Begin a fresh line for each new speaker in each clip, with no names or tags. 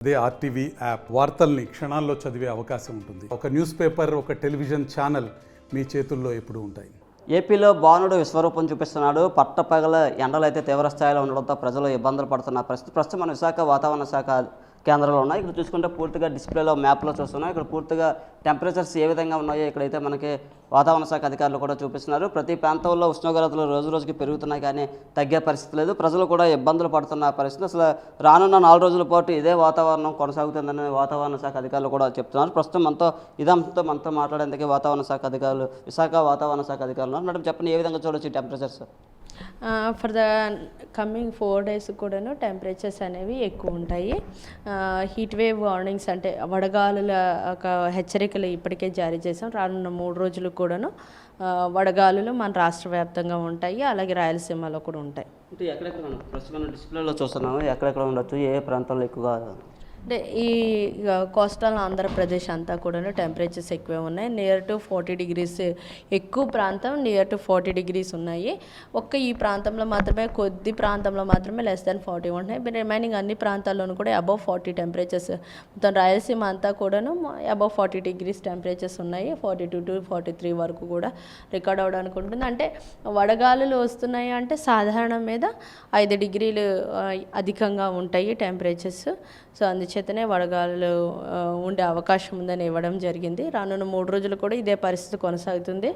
అదే RTV app వార్తల్ని క్షణాల్లో చదివే అవకాశం ఉంటుంది. ఒక న్యూస్ పేపర్, ఒక టెలివిజన్ ఛానల్ మీ చేతుల్లో ఎప్పుడూ ఉంటాయి.
ఏపీలో బాణుడు విశ్వరూపం చూపిస్తున్నాడు. పట్టపగల ఎండలు అయితే తీవ్ర స్థాయిలో ఉండడంతో ప్రజలు ఇబ్బందులు పడుతున్న పరిస్థితి ప్రస్తుతం మన విశాఖ వాతావరణ శాఖ కేంద్రంలో ఉన్నాయి. ఇక్కడ చూసుకుంటే పూర్తిగా డిస్ప్లేలో మ్యాప్లో చూస్తున్నాం. ఇక్కడ పూర్తిగా టెంపరేచర్స్ ఏ విధంగా ఉన్నాయో ఇక్కడైతే మనకి వాతావరణ శాఖ అధికారులు కూడా చూపిస్తున్నారు. ప్రతి ప్రాంతంలో ఉష్ణోగ్రతలు రోజు రోజుకి పెరుగుతున్నాయి, కానీ తగ్గే పరిస్థితి లేదు. ప్రజలు కూడా ఇబ్బందులు పడుతున్న పరిస్థితి. అసలు రానున్న 4 రోజుల పాటు ఇదే వాతావరణం కొనసాగుతుందని వాతావరణ శాఖ అధికారులు కూడా చెప్తున్నారు. ప్రస్తుతం మనతో మాట్లాడేందుకు వాతావరణ శాఖ అధికారులు, విశాఖ వాతావరణ శాఖ అధికారులు. మేడం చెప్పండి, ఏ విధంగా చూడొచ్చు temperatures?
For the coming 4 days కూడాను టెంపరేచర్స్ అనేవి ఎక్కువ ఉంటాయి. హీట్ వేవ్ వార్నింగ్స్ అంటే వడగాలుల ఒక హెచ్చరికలు ఇప్పటికే జారీ చేసాం. రానున్న 3 రోజులు కూడాను వడగాలులు మన రాష్ట్ర వ్యాప్తంగా ఉంటాయి, అలాగే రాయలసీమలో కూడా ఉంటాయి.
అంటే ఎక్కడెక్కడ ప్రస్తుతం డిస్ప్లేలో చూస్తున్నాము, ఎక్కడెక్కడ ఉండొచ్చు, ఏ ప్రాంతాల్లో ఎక్కువగా?
అంటే ఈ కోస్టల్ ఆంధ్రప్రదేశ్ అంతా కూడా టెంపరేచర్స్ ఎక్కువే ఉన్నాయి. నియర్ టు 40 degrees ఎక్కువ ప్రాంతం నియర్ టు 40 degrees ఉన్నాయి. ఈ ప్రాంతంలో మాత్రమే, కొద్ది ప్రాంతంలో మాత్రమే లెస్ దాన్ 40 ఉంటున్నాయి. రిమైనింగ్ అన్ని ప్రాంతాల్లోనూ కూడా అబవ్ 40 టెంపరేచర్స్. మొత్తం రాయలసీమ అంతా కూడాను అబవ్ 40 degrees టెంపరేచర్స్ ఉన్నాయి. 42 to 43 వరకు కూడా రికార్డ్ అవ్వడానికి ఉంటుంది. అంటే వడగాలులు వస్తున్నాయి అంటే సాధారణం మీద 5 degrees అధికంగా ఉంటాయి టెంపరేచర్స్. సో అందుచేతనే వడగాలులు ఉండే అవకాశం ఉందని ఇవ్వడం జరిగింది. రానున్న 3 రోజులు కూడా ఇదే పరిస్థితి కొనసాగుతుంది.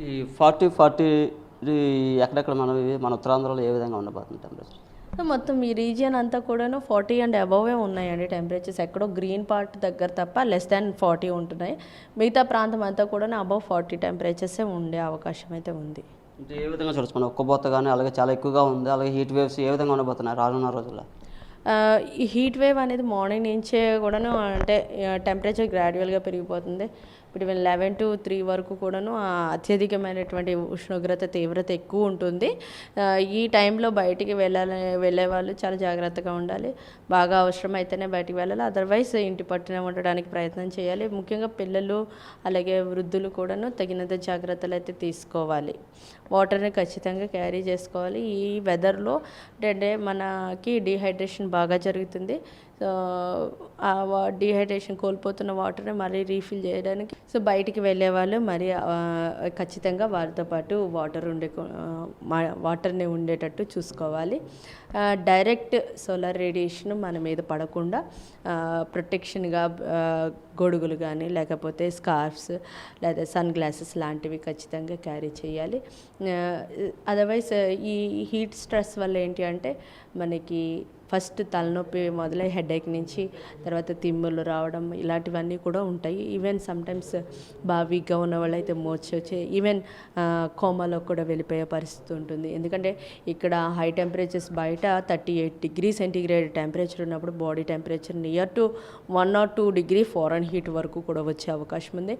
ఈ 40 ఎక్కడెక్కడ మన ఉత్తరాంధ్రలో ఏ విధంగా ఉండబోతుంది టెంపరేచర్?
మొత్తం ఈ రీజియన్ అంతా కూడాను 40 and above ఉన్నాయండి టెంపరేచర్స్. ఎక్కడో గ్రీన్ పార్ట్ దగ్గర తప్ప లెస్ దాన్ 40 ఉంటున్నాయి. మిగతా ప్రాంతం అంతా కూడా అబవ్ 40 టెంపరేచర్సే ఉండే అవకాశం అయితే ఉంది.
అంటే ఏ విధంగా చూడొచ్చు? మన ఒక్కబోత కానీ అలాగే చాలా ఎక్కువగా ఉంది, అలాగే హీట్ వేవ్స్ ఏ విధంగా ఉండబోతున్నాయి రానున్న రోజుల్లో?
ఈ హీట్ వేవ్ అనేది మార్నింగ్ నుంచే కూడాను అంటే టెంపరేచర్ గ్రాడ్యువల్గా పెరిగిపోతుంది. ఇప్పుడు 11 to 3 వరకు కూడాను అత్యధికమైనటువంటి ఉష్ణోగ్రత తీవ్రత ఎక్కువ ఉంటుంది. ఈ టైంలో బయటికి వెళ్ళే వాళ్ళు చాలా జాగ్రత్తగా ఉండాలి. బాగా అవసరమైతేనే బయటికి వెళ్ళాలి, అదర్వైజ్ ఇంటి పట్టునే ఉండడానికి ప్రయత్నం చేయాలి. ముఖ్యంగా పిల్లలు అలాగే వృద్ధులు కూడాను తగినంత జాగ్రత్తలు అయితే తీసుకోవాలి. వాటర్ని ఖచ్చితంగా క్యారీ చేసుకోవాలి. ఈ వెదర్లో అంటే మనకి డీహైడ్రేషన్ బాగా జరుగుతుంది. సో ఆ డీహైడ్రేషన్ కోల్పోతున్న వాటర్ని మళ్ళీ రీఫిల్ చేయడానికి సో బయటికి వెళ్ళే వాళ్ళు మరి ఖచ్చితంగా వారితో పాటు వాటర్ని ఉండేటట్టు చూసుకోవాలి. డైరెక్ట్ సోలార్ రేడియేషన్ మన మీద పడకుండా ప్రొటెక్షన్గా గొడుగులు కానీ లేకపోతే స్కార్ఫ్స్ లేదా సన్ గ్లాసెస్ లాంటివి ఖచ్చితంగా క్యారీ చేయాలి. అదర్వైజ్ ఈ హీట్ స్ట్రెస్ వల్ల ఏంటి అంటే మనకి ఫస్ట్ తలనొప్పి మొదలై హెడేక్ నుంచి తర్వాత తిమ్ములు రావడం ఇలాంటివన్నీ కూడా ఉంటాయి. ఈవెన్ సమ్టైమ్స్ బాగా వీక్గా ఉన్న వాళ్ళు అయితే వచ్చి ఈవెన్ కోమాలో కూడా వెళ్ళిపోయే పరిస్థితి ఉంటుంది. ఎందుకంటే ఇక్కడ హై టెంపరేచర్స్ బయట 38 degrees centigrade టెంపరేచర్ ఉన్నప్పుడు body temperature near to 1 or 2 degrees Fahrenheit వరకు కూడా వచ్చే అవకాశం ఉంది.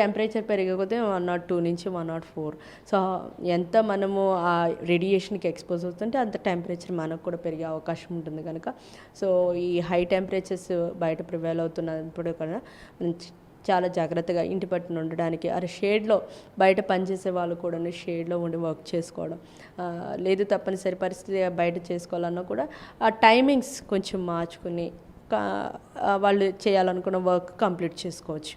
టెంపరేచర్ పెరిగిపోతే 102 నుంచి 104. సో ఎంత మనము ఆ రేడియేషన్కి ఎక్స్పోజ్ అవుతుంటే అంత టెంపరేచర్ మనకు కూడా పెరిగే అవకాశం ఉంటుంది కనుక సో ఈ హై టెంపరేచర్స్ బయట ప్రివైల్ అవుతున్నప్పుడు కూడా మనం చాలా జాగ్రత్తగా ఇంటి పట్టున ఉండడానికి షేడ్లో బయట పనిచేసే వాళ్ళు కూడా షేడ్లో ఉండి వర్క్ చేసుకోవడం, లేదు తప్పనిసరి పరిస్థితి బయట చేసుకోవాలన్నా కూడా ఆ టైమింగ్స్ కొంచెం మార్చుకుని వాళ్ళు చేయాలనుకున్న వర్క్ కంప్లీట్ చేసుకోవచ్చు.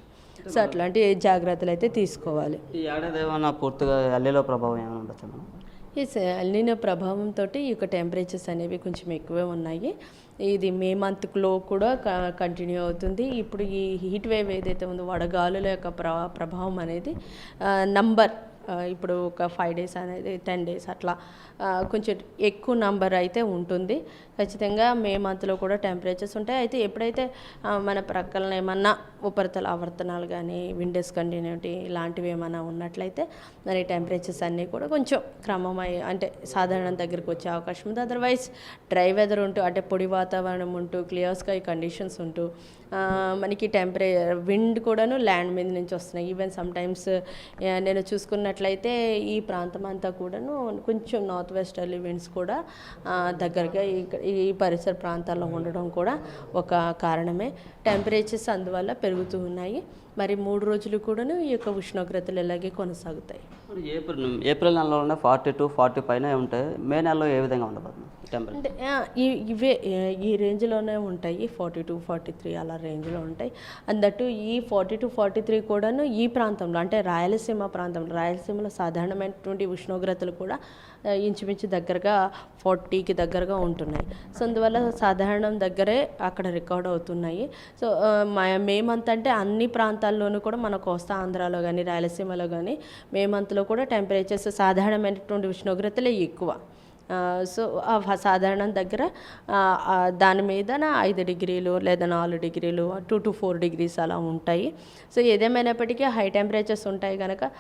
సో అట్లాంటి జాగ్రత్తలు అయితే తీసుకోవాలి.
ఈ ఏడాది ఏమైనా పూర్తిగా ఎల్లీలో ప్రభావం ఏమైనా ఉండొచ్చు?
ఎస్, ఎల్నినో ప్రభావంతో ఈ యొక్క టెంపరేచర్స్ అనేవి కొంచెం ఎక్కువే ఉన్నాయి. ఇది మే మంత్లో కూడా కంటిన్యూ అవుతుంది. ఇప్పుడు ఈ హీట్ వేవ్ ఏదైతే ఉందో వడగాలుల యొక్క ప్రభావం అనేది ఇప్పుడు ఒక 5 days అనేది 10 days అట్లా కొంచెం ఎక్కువ నంబర్ అయితే ఉంటుంది. ఖచ్చితంగా మే మంత్లో కూడా టెంపరేచర్స్ ఉంటాయి. అయితే ఎప్పుడైతే మన ప్రక్కన ఏమన్నా ఉపరితల ఆవర్తనాలు కానీ విండోస్ కంటిన్యూటీ ఇలాంటివి ఏమైనా ఉన్నట్లయితే మరి టెంపరేచర్స్ అన్నీ కూడా కొంచెం అంటే సాధారణ దగ్గరికి వచ్చే అవకాశం ఉంది. అదర్వైజ్ డ్రై వెదర్ ఉంటూ అంటే పొడి వాతావరణం ఉంటూ క్లియర్ స్కై కండిషన్స్ ఉంటూ మనకి విండ్ కూడాను ల్యాండ్ మీద నుంచి వస్తున్నాయి. ఈవెన్ సమ్టైమ్స్ నేను చూసుకున్నట్లయితే ఈ ప్రాంతం అంతా కూడాను కొంచెం నార్త్ వెస్టర్లీ విండ్స్ కూడా దగ్గరగా ఈ పరిసర ప్రాంతాల్లో ఉండడం కూడా ఒక కారణమే. టెంపరేచర్స్ అందువల్ల పెరుగుతూ ఉన్నాయి. మరి 3 రోజులు కూడాను ఈ యొక్క ఉష్ణోగ్రతలు ఇలాగే కొనసాగుతాయి.
ఏప్రిల్ నెలలోనే 42-40 పైన ఉంటాయి. మే నెలలో ఏ విధంగా ఉండబోతుంది టెంపరేచర్?
అంటే ఇవే ఈ రేంజ్లోనే ఉంటాయి, 42-43 అలా రేంజ్లో ఉంటాయి. అందట్టు ఈ 42-43 కూడాను ఈ ప్రాంతంలో అంటే రాయలసీమ ప్రాంతంలో, రాయలసీమలో సాధారణమైనటువంటి ఉష్ణోగ్రతలు కూడా ఇంచుమించు దగ్గరగా 40కి దగ్గరగా ఉంటున్నాయి. సో అందువల్ల సాధారణం దగ్గరే అక్కడ రికార్డ్ అవుతున్నాయి. సో మే మంత్ అంటే అన్ని ప్రాంతాల్లోనూ కూడా మన కోస్తా ఆంధ్రాలో కానీ రాయలసీమలో కానీ మే మంత్లో కూడా టెంపరేచర్స్ సాధారణమైనటువంటి ఉష్ణోగ్రతలే ఎక్కువ. సో సాధారణం దగ్గర దాని మీద 5 డిగ్రీలు లేదా 4 డిగ్రీలు 2 to 4 degrees అలా ఉంటాయి. సో ఏదేమైనప్పటికీ హై టెంపరేచర్స్ ఉంటాయి కనుక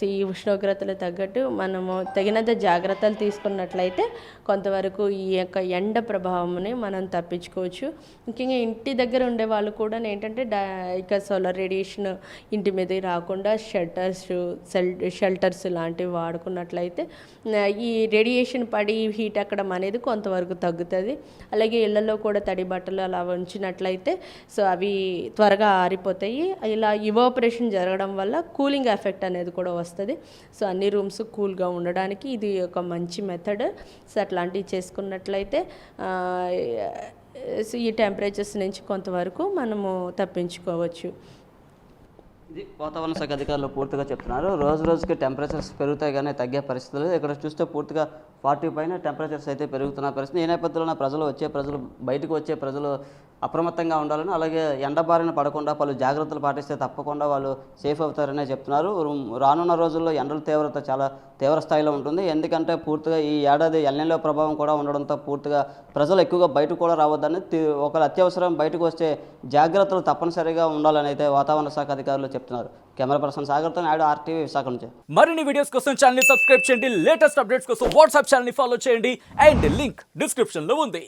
ఈ ఉష్ణోగ్రతలు తగ్గట్టు మనము తగినంత జాగ్రత్తలు తీసుకున్నట్లయితే కొంతవరకు ఈ యొక్క ఎండ ప్రభావంని మనం తప్పించుకోవచ్చు. ముఖ్యంగా ఇంటి దగ్గర ఉండే వాళ్ళు కూడా ఏంటంటే ఇక సోలార్ రేడియేషన్ ఇంటి మీదకి రాకుండా షెల్టర్స్ లాంటివి వాడుకున్నట్లయితే ఈ రేడియేషన్ పడి హీట్ ఎక్కడం అనేది కొంతవరకు తగ్గుతుంది. అలాగే ఇళ్లలో కూడా తడి బట్టలు అలా ఉంచినట్లయితే సో అవి త్వరగా ఆరిపోతాయి. ఇలా ఇవాపరేషన్ జరగడం వల్ల కూలింగ్ ఎఫెక్ట్ అనేది కూడా వస్తుంది. సో అన్ని రూమ్స్ కూల్గా ఉండడానికి ఇది ఒక మంచి మెథడ్. సో అట్లాంటివి చేసుకున్నట్లయితే ఈ టెంపరేచర్స్ నుంచి కొంతవరకు మనము తప్పించుకోవచ్చు.
ఇది వాతావరణ శాఖ అధికారులు పూర్తిగా చెప్తున్నారు. రోజు రోజుకి టెంపరేచర్స్ పెరుగుతాయి కానీ తగ్గే పరిస్థితులు. ఇక్కడ చూస్తే పూర్తిగా 40 పైన టెంపరేచర్స్ అయితే పెరుగుతున్న పరిస్థితి. ఈ నేపథ్యంలో బయటకు వచ్చే ప్రజలు అప్రమత్తంగా ఉండాలని, అలాగే ఎండ బారిన పడకుండా పలు జాగ్రత్తలు పాటిస్తే తప్పకుండా వాళ్ళు సేఫ్ అవుతారనే చెప్తున్నారు. రానున్న రోజుల్లో ఎండల తీవ్రత చాలా తీవ్ర స్థాయిలో ఉంటుంది. ఎందుకంటే పూర్తిగా ఈ ఏడాది ఎల్‌నినో ప్రభావం కూడా ఉండడంతో పూర్తిగా ప్రజలు ఎక్కువగా బయటకు కూడా రావద్దని, ఒకవేళ అత్యవసరం బయటకు వస్తే జాగ్రత్తలు తప్పనిసరిగా ఉండాలని అయితే వాతావరణ శాఖ అధికారులు చెప్తున్నారు. కెమెరా పర్సన్ సాగర్తో నాయుడు, RTV విశాఖ నుంచి.
మరిన్ని వీడియోస్ కోసం ఛానల్ ని సబ్స్క్రైబ్ చేయండి. లేటెస్ట్ అప్డేట్స్ కోసం వాట్సాప్ ఛానల్ ని ఫాలో చేయండి. అండ్ లింక్ డిస్క్రిప్షన్ లో ఉంది.